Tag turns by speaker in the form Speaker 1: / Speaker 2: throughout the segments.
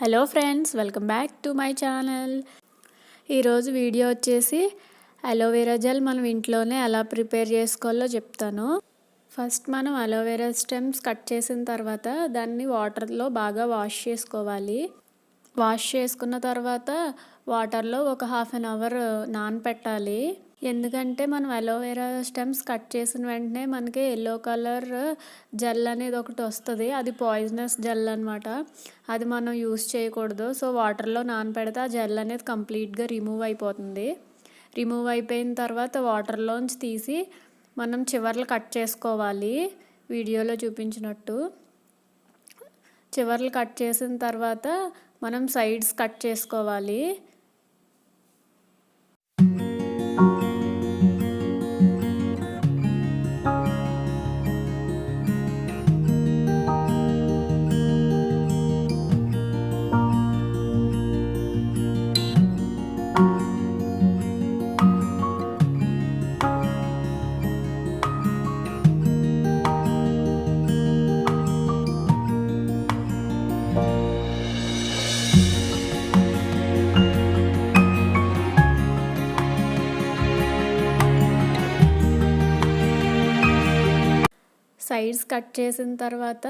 Speaker 1: Hello friends, welcome back to my channel. ఈరోజు video వచ్చేసి aloe vera gel మనం ఇంట్లోనే ఎలా ప్రిపేర్ చేసుకోవాలో చెప్తాను. ఫస్ట్ మనం అలోవెరా స్టెమ్స్ కట్ చేసిన తర్వాత దాన్ని వాటర్లో బాగా వాష్ చేసుకోవాలి. వాష్ చేసుకున్న తర్వాత వాటర్లో ఒక హాఫ్ అన్ అవర్ నానపెట్టాలి. ఎందుకంటే మనం అలోవెరా స్టెమ్స్ కట్ చేసిన వెంటనే మనకి ఎల్లో కలర్ జెల్ అనేది ఒకటి వస్తుంది. అది పాయిజనస్ జెల్ అనమాట. అది మనం యూస్ చేయకూడదు. సో వాటర్లో నానపెడితే ఆ జెల్ అనేది కంప్లీట్గా రిమూవ్ అయిపోతుంది. రిమూవ్ అయిపోయిన తర్వాత వాటర్లోంచి తీసి మనం చివర్లు కట్ చేసుకోవాలి, వీడియోలో చూపించినట్టు. చివర్లు కట్ చేసిన తర్వాత మనం సైడ్స్ కట్ చేసుకోవాలి. సైడ్స్ కట్ చేసిన తర్వాత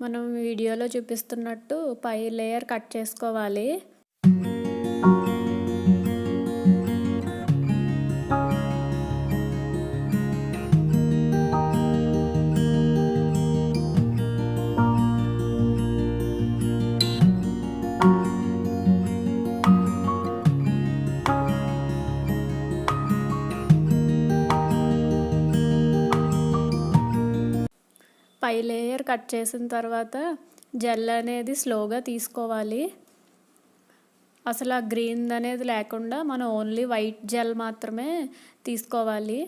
Speaker 1: మనం వీడియోలో చూపిస్తున్నట్టు పై లేయర్ కట్ చేసుకోవాలి. పై లేయర్ కట్ చేసిన తర్వాత జెల్ అనేది స్లోగా తీసుకోవాలి. అసలు ఆ గ్రీన్ అనేది లేకుండా మనం ఓన్లీ వైట్ జెల్ మాత్రమే తీసుకోవాలి.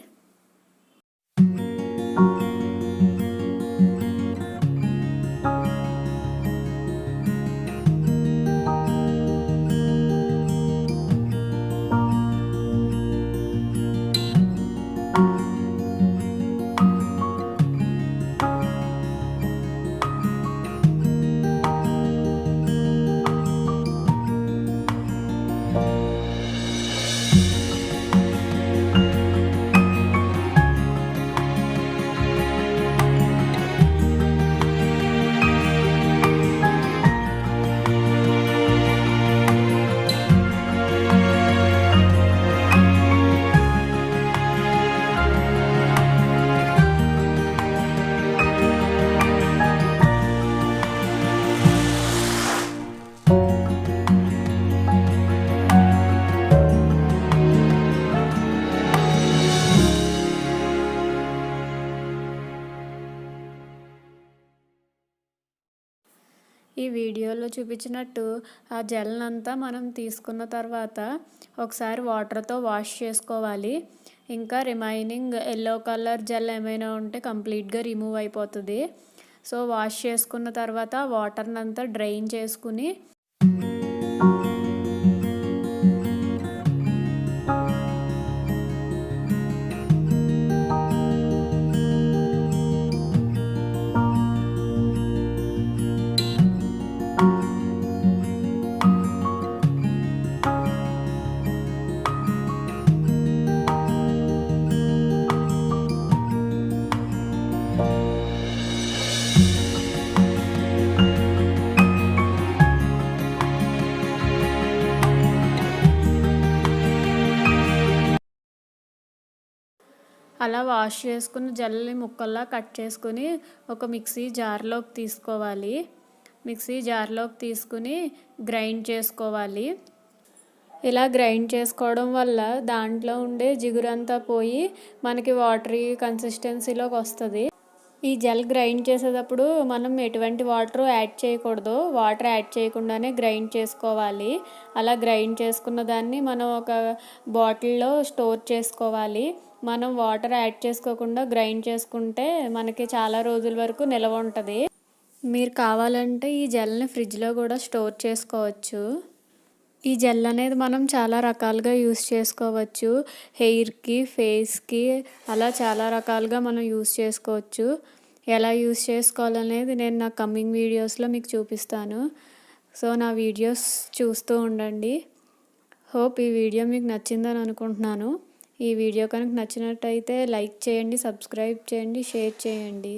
Speaker 1: ఈ వీడియోలో చూపించినట్టు ఆ జెల్నంతా మనం తీసుకున్న తర్వాత ఒకసారి వాటర్తో వాష్ చేసుకోవాలి. ఇంకా రిమైనింగ్ ఎల్లో కలర్ జెల్ ఏమైనా ఉంటే కంప్లీట్గా రిమూవ్ అయిపోతుంది. సో వాష్ చేసుకున్న తర్వాత వాటర్ని అంతా డ్రైన్ చేసుకుని అలా వాష్ చేసుకున్న జెల్ని ముక్కల్లా కట్ చేసుకుని ఒక మిక్సీ జార్లోకి తీసుకోవాలి. మిక్సీ జార్లోకి తీసుకుని గ్రైండ్ చేసుకోవాలి. ఇలా గ్రైండ్ చేసుకోవడం వల్ల దాంట్లో ఉండే జిగురంతా పోయి మనకి వాటరీ కన్సిస్టెన్సీలోకి వస్తుంది. ఈ జెల్ గ్రైండ్ చేసేటప్పుడు మనం ఎటువంటి వాటర్ యాడ్ చేయకూడదు. వాటర్ యాడ్ చేయకుండానే గ్రైండ్ చేసుకోవాలి. అలా గ్రైండ్ చేసుకున్న దాన్ని మనం ఒక బాటిల్లో స్టోర్ చేసుకోవాలి. మనం వాటర్ యాడ్ చేసుకోకుండా గ్రైండ్ చేసుకుంటే మనకి చాలా రోజుల వరకు నిల్వ ఉంటుంది. మీరు కావాలంటే ఈ జెల్ని ఫ్రిడ్జ్లో కూడా స్టోర్ చేసుకోవచ్చు. ఈ జెల్ అనేది మనం చాలా రకాలుగా యూస్ చేసుకోవచ్చు. హెయిర్కి, ఫేస్కి అలా చాలా రకాలుగా మనం యూస్ చేసుకోవచ్చు. ఎలా యూస్ చేసుకోవాలనేది నేను నా కమింగ్ వీడియోస్లో మీకు చూపిస్తాను. సో నా వీడియోస్ చూస్తూ ఉండండి. హోప్ ఈ వీడియో మీకు నచ్చిందని అనుకుంటున్నాను. ఈ వీడియో కనుక నచ్చినట్టయితే లైక్ చేయండి, సబ్స్క్రైబ్ చేయండి, షేర్ చేయండి.